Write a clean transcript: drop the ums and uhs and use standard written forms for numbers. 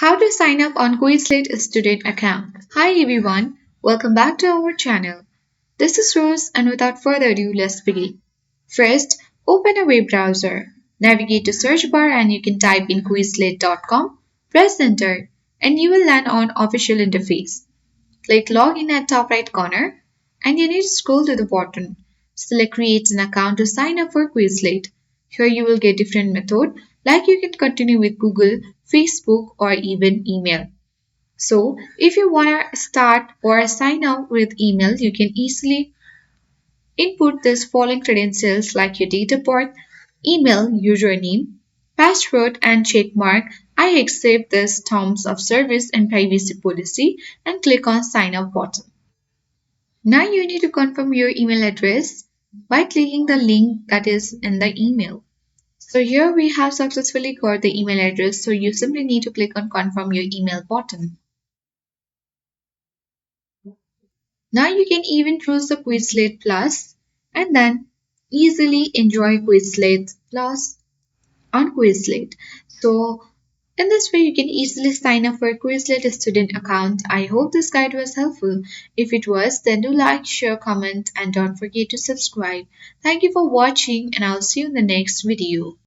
How to sign up on Quizlet student account. Hi everyone, welcome back to our channel. This is Rose and without further ado, let's begin. First, open a web browser. Navigate to search bar and you can type in quizlet.com, press enter and you will land on official interface. Click login at top right corner and you need to scroll to the bottom. Select create an account to sign up for Quizlet. Here you will get different method like you can continue with Google, Facebook or even email. So if you want to start or sign up with email, you can easily input this following credentials like your date of birth, email, username, password and check mark I accept this terms of service and privacy policy and click on sign up button. Now you need to confirm your email address by clicking the link that is in the email. So here we have successfully got the email address, so you simply need to click on confirm your email button. Now you can even choose the Quizlet Plus and then easily enjoy Quizlet Plus on Quizlet. So in this way you can easily sign up for a Quizlet student account. I hope this guide was helpful. If it was, then do like, share, comment and don't forget to subscribe. Thank you for watching and I'll see you in the next video.